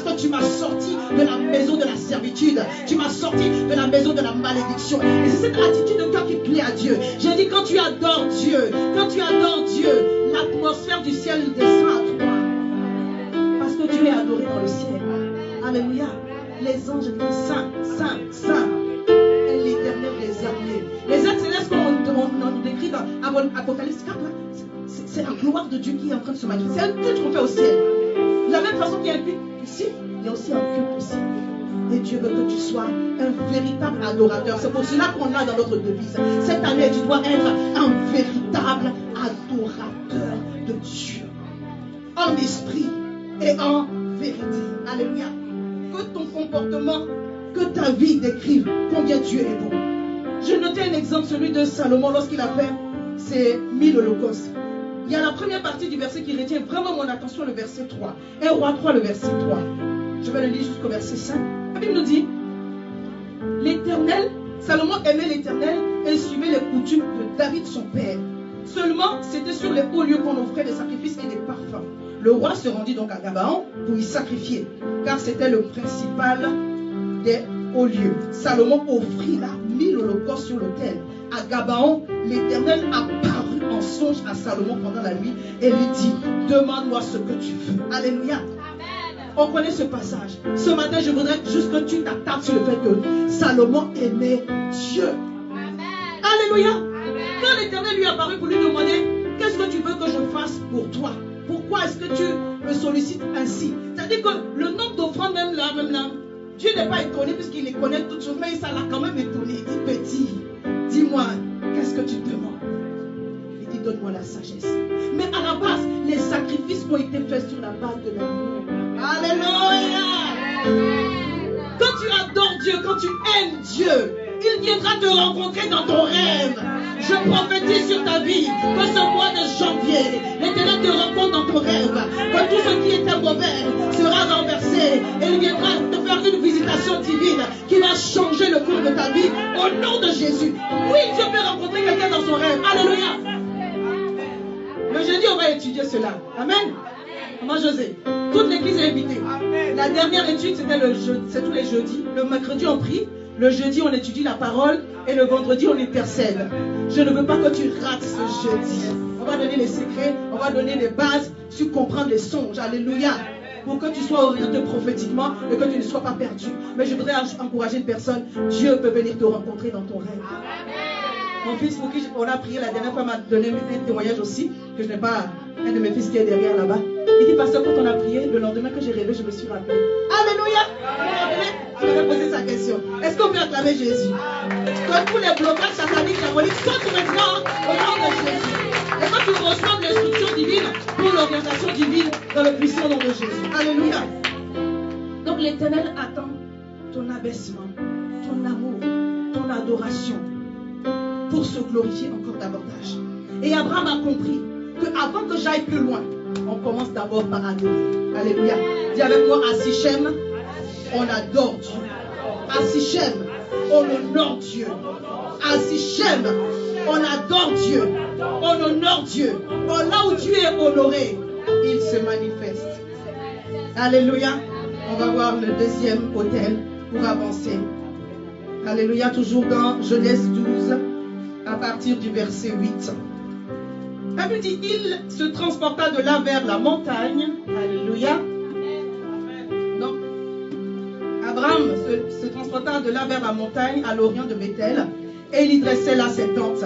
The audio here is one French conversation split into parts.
parce que tu m'as sorti de la maison de la servitude. Tu m'as sorti de la maison de la malédiction. Et c'est cette attitude de cœur qui plaît à Dieu. J'ai dit, quand tu adores Dieu, l'atmosphère du ciel descend à toi. Parce que Dieu est adoré dans le ciel. Alléluia. Les anges disent Saint, Saint, Saint. Et l'Éternel des armées. Les êtres célestes qu'on décrit dans Apocalypse 4, c'est la gloire de Dieu qui est en train de se manifester. C'est un culte qu'on fait au ciel. De la même façon qu'il y a un culte ici, il y a aussi un culte ici. Et Dieu veut que tu sois un véritable adorateur. C'est pour cela qu'on l'a dans notre devise. Cette année, tu dois être un véritable adorateur de Dieu. En esprit et en vérité. Alléluia. Que ton comportement, que ta vie décrive combien Dieu est bon. Je notais un exemple, celui de Salomon, lorsqu'il a fait ses 1000 holocaustes. Il y a la première partie du verset qui retient vraiment mon attention, le verset 3. 1 Roi 3, le verset 3. Je vais le lire jusqu'au verset 5. La Bible nous dit, l'Éternel, Salomon aimait l'Éternel et suivait les coutumes de David son père. Seulement, c'était sur les hauts lieux qu'on offrait des sacrifices et des parfums. Le roi se rendit donc à Gabaon pour y sacrifier, car c'était le principal des hauts lieux. Salomon offrit là 1000 holocaustes sur l'autel. À Gabaon, l'Éternel apparut en songe à Salomon pendant la nuit et lui dit, demande-moi ce que tu veux. Alléluia. On connaît ce passage. Ce matin, je voudrais juste que tu t'attardes sur le fait que Salomon aimait Dieu. Amen. Alléluia. Amen. Quand l'Éternel lui apparut pour lui demander, qu'est-ce que tu veux que je fasse pour toi? Pourquoi est-ce que tu me sollicites ainsi? C'est-à-dire que le nombre d'offrandes, même là, Dieu n'est pas étonné puisqu'il les connaît toutes choses, mais ça l'a quand même étonné. Il dit, petit, dis-moi, qu'est-ce que tu demandes? Il dit, donne-moi la sagesse. Mais à la base, les sacrifices ont été faits sur la base de l'amour. Alléluia. Quand tu adores Dieu, quand tu aimes Dieu, il viendra te rencontrer dans ton rêve. Je prophétise sur ta vie que ce mois de janvier, l'Éternel te rencontre dans ton rêve. Que tout ce qui était mauvais sera renversé. Et il viendra te faire une visitation divine qui va changer le cours de ta vie au nom de Jésus. Oui, Dieu peut rencontrer quelqu'un dans son rêve. Alléluia. Le jeudi, on va étudier cela. Amen. Comment José? Toute l'église est invitée. La dernière étude, c'est tous les jeudis. Le mercredi, on prie. Le jeudi, on étudie la parole. Et le vendredi, on intercède. Je ne veux pas que tu rates ce jeudi. On va donner les secrets. On va donner les bases sur comprendre les songes. Alléluia. Pour que tu sois orienté prophétiquement et que tu ne sois pas perdu. Mais je voudrais encourager une personne. Dieu peut venir te rencontrer dans ton rêve. Mon fils, pour qui on a prié la dernière fois, m'a donné un témoignage aussi, que je n'ai pas un de mes fils qui est derrière là-bas. Il dit, pasteur, quand on a prié, le lendemain que j'ai rêvé, je me suis rappelé. Alléluia. Je vais poser sa question. Est-ce qu'on peut acclamer Jésus? Que tous les blocages sataniques, diaboliques, sortent maintenant au nom de Jésus. Et quand tu reçois de l'instruction divine pour l'orientation divine dans le puissant nom de Jésus. Alléluia. Donc l'Éternel attend ton abaissement, ton amour, ton adoration pour se glorifier encore davantage. Et Abraham a compris qu'avant que j'aille plus loin, on commence d'abord par adorer. Alléluia. Dis avec moi, à Sichem, on adore Dieu. À Sichem, on honore Dieu. À Sichem, on adore Dieu. On honore Dieu. Là où Dieu est honoré, il se manifeste. Alléluia. On va voir le deuxième autel pour avancer. Alléluia. Toujours dans Genèse 12, à partir du verset 8. La Bible dit, il se transporta de là vers la montagne. Alléluia. Donc, Abraham se transporta de là vers la montagne à l'orient de Bethel. Et il y dressait là ses tentes.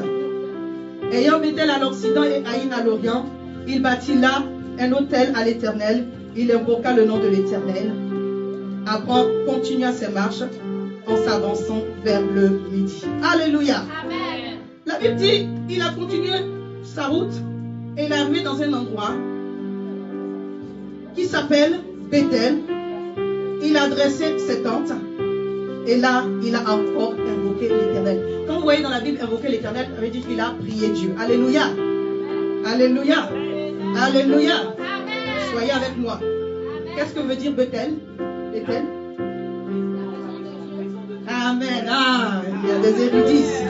Ayant Bethel à l'occident et Haïn à l'orient, il bâtit là un autel à l'Éternel. Il invoqua le nom de l'Éternel. Abraham continua ses marches en s'avançant vers le midi. Alléluia. Amen. La Bible dit, il a continué sa route et il est arrivé dans un endroit qui s'appelle Bethel. Il a dressé ses tentes et là il a encore invoqué l'Éternel. Quand vous voyez dans la Bible invoquer l'Éternel, ça veut dire qu'il a prié Dieu. Alléluia. Alléluia. Alléluia. Soyez avec moi. Qu'est-ce que veut dire Bethel? Bethel. Amen. Ah, il y a des érudits ici.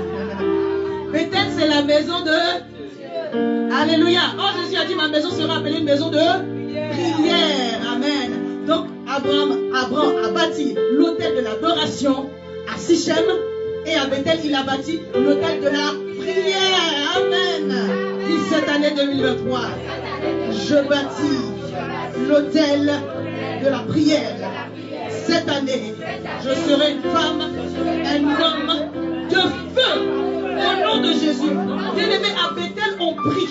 Bethel, c'est la maison de... Alléluia. Oh, Jésus a dit, ma maison sera appelée une maison de prière. Amen. Donc, Abraham a bâti l'autel de l'adoration à Sichem et à Bethel, il a bâti l'autel de la prière. Amen. Dit cette année 2023, je bâtis l'autel de la prière. Cette année, je serai une femme, un homme de feu au nom de Jésus. Bien-aimés, à Bethel, on prie.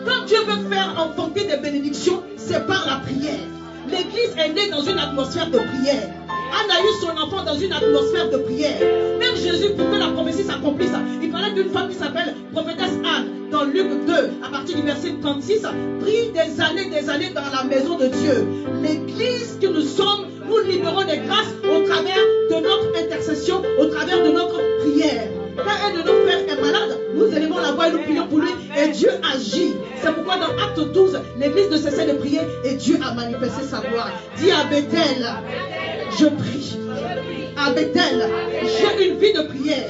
Quand Dieu veut faire enfanter des bénédictions, c'est par la prière. L'église est née dans une atmosphère de prière. Anne a eu son enfant dans une atmosphère de prière. Même Jésus, pour que la prophétie s'accomplisse, il parlait d'une femme qui s'appelle prophétesse Anne. Dans Luc 2, à partir du verset 36, prie des années dans la maison de Dieu. L'église que nous sommes, nous libérons des grâces au travers de notre intercession, au travers de notre prière. Quand un de nos frères est malade, nous élevons la voix et nous prions pour lui et Dieu agit. C'est pourquoi dans Acte 12, l'église ne cessait de prier et Dieu a manifesté sa gloire. Dis à Bethel, je prie. À Bethel, j'ai une vie de prière.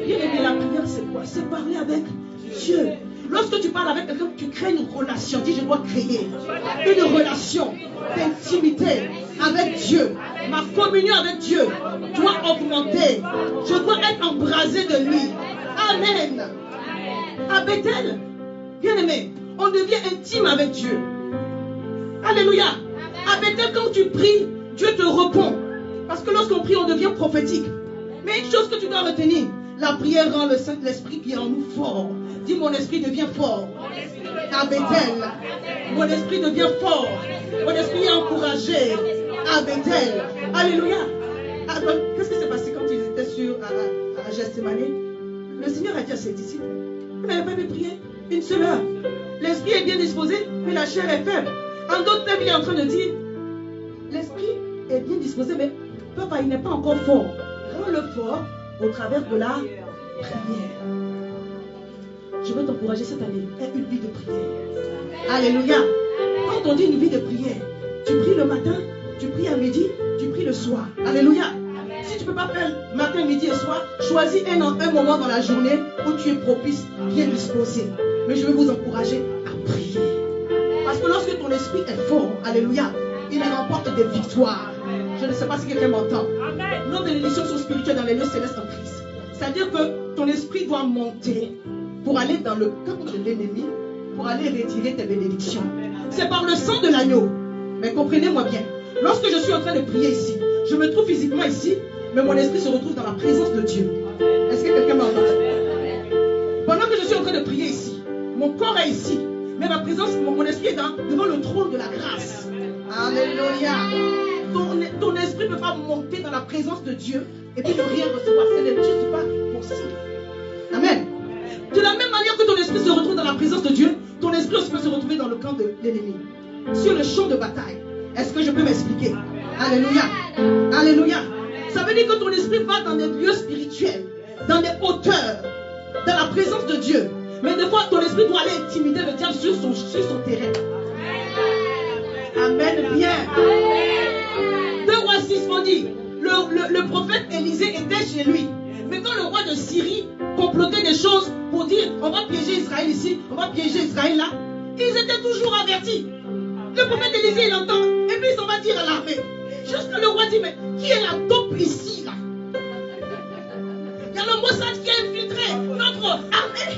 Bien aimé, la prière c'est quoi? C'est parler avec Dieu. Lorsque tu parles avec quelqu'un, tu crées une relation. Dis, je dois créer une relation d'intimité avec Dieu. Ma communion avec Dieu doit augmenter. Je dois être embrasé de lui. Amen. À Bethel, bien aimé, on devient intime avec Dieu. Alléluia. À Bethel, quand tu pries, Dieu te répond. Parce que lorsqu'on prie, on devient prophétique. Mais une chose que tu dois retenir, la prière rend le Saint-Esprit qui est en nous fort. Dis, mon esprit devient fort. À Bethel, mon esprit devient fort. Mon esprit est encouragé. À Bethel. Alléluia. Qu'est-ce qui s'est passé quand ils étaient à Gethsémane? Le Seigneur a dit à ses disciples, vous n'avez pas pu prier une seule heure. L'esprit est bien disposé, mais la chair est faible. En d'autres termes, il est en train de dire, l'esprit est bien disposé, mais papa, il n'est pas encore fort. Rends-le fort au travers de la prière. Je veux t'encourager cette année. Aie une vie de prière. Alléluia. Quand on dit une vie de prière, tu pries le matin, tu pries à midi, tu pries le soir. Alléluia. Si tu ne peux pas faire matin, midi et soir, choisis un moment dans la journée où tu es propice, bien disposé. Mais je veux vous encourager à prier. Parce que lorsque ton esprit est fort, alléluia, il remporte des victoires. Je ne sais pas si quelqu'un m'entend. Nos bénédictions sont spirituelles dans les lieux célestes en Christ. C'est-à-dire que ton esprit doit monter pour aller dans le camp de l'ennemi, pour aller retirer tes bénédictions. C'est par le sang de l'agneau. Mais comprenez-moi bien. Lorsque je suis en train de prier ici, je me trouve physiquement ici, mais mon esprit se retrouve dans la présence de Dieu. Est-ce que quelqu'un m'entend? Pendant que je suis en train de prier ici, mon corps est ici, mais ma présence, mon esprit est devant le trône de la grâce. Alléluia. Ton esprit ne peut pas monter dans la présence de Dieu et puis ne rien recevoir. C'est des choses pas possibles. Amen. De la même manière que ton esprit se retrouve dans la présence de Dieu, ton esprit aussi peut se retrouver dans le camp de l'ennemi. Sur le champ de bataille. Est-ce que je peux m'expliquer? Alléluia. Alléluia. Ça veut dire que ton esprit va dans des lieux spirituels, dans des hauteurs, dans la présence de Dieu. Mais des fois, ton esprit doit aller intimider le diable sur son terrain. Amen. Bien. 2 Rois 6, on dit, le prophète Élisée était chez lui. Mais quand le roi de Syrie complotait des choses pour dire, on va piéger Israël ici, on va piéger Israël là, ils étaient toujours avertis. Le prophète Élisée, il entend, et puis il s'en va dire à l'armée. Jusqu'à le roi dit, mais qui est la taupe ici là? Il y a le Mossad qui a infiltré notre armée.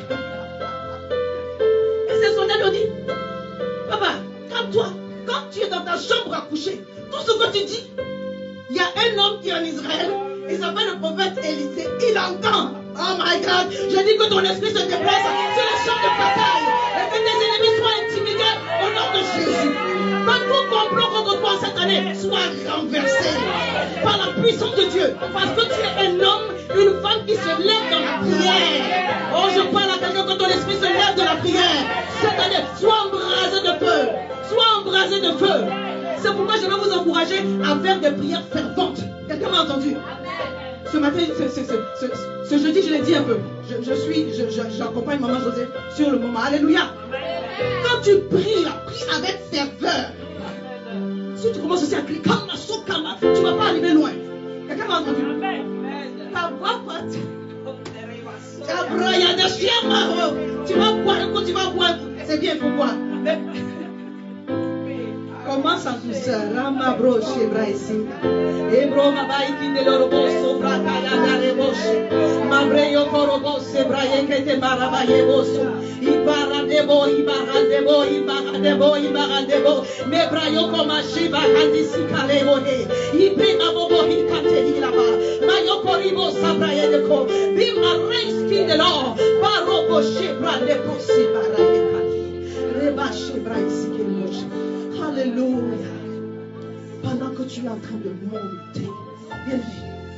Et ses soldats lui ont dit, papa, calme-toi. Quand tu es dans ta chambre à coucher, tout ce que tu dis, il y a un homme qui est en Israël, il s'appelle le prophète Élisée, il entend. Oh my God, je dis que ton esprit se déplace sur le champ de bataille et que tes ennemis soient intimidés au nom de Jésus. Que tout complot contre toi cette année soit renversé par la puissance de Dieu. Parce que tu es un homme, une femme qui se lève dans la prière. Oh, je parle à quelqu'un que ton esprit se lève dans la prière. Cette année, sois embrasé de feu. Sois embrasé de feu. C'est pourquoi je vais vous encourager à faire des prières ferventes. Quelqu'un m'a entendu? Ce matin, ce jeudi, je l'ai dit un peu. J'accompagne maman José sur le moment. Alléluia. Quand tu pries, prie avec ferveur. Si tu commences aussi à crier, tu ne vas pas arriver loin. Quelqu'un m'a entendu? Ta voix va. Tu vas boire, quand tu vas boire, c'est bien, il faut boire. Commence en douceur. Rama broche braisi. Ebro mabai kinde lorobo sofra kaya dare boshe. Mabre yo korobo sebraye kete marabaye boso. Ibara debo, ibara debo, ibara debo, ibara debo. Mebra yo koma shiba kandisi kalebo he. Ibe abobo hikate hilaba. Mayo koribo sabraye deko. Bim arrange kinde lo. Barobo shebra debo sibara yekati. Reba shebra isi kelmoche. Alléluia. Pendant que tu es en train de monter, bien,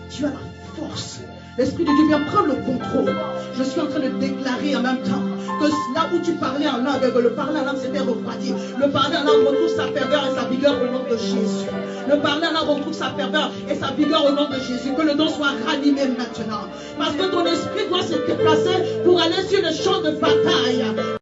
tu as la force. L'Esprit de Dieu vient prendre le contrôle. Je suis en train de déclarer en même temps que là où tu parlais en langue, que le parler en langue s'était refroidi. Le parler en langue retrouve sa ferveur et sa vigueur au nom de Jésus. Le parler en langue retrouve sa ferveur et sa vigueur au nom de Jésus. Que le don soit ranimé maintenant. Parce que ton esprit doit se déplacer pour aller sur le champ de bataille.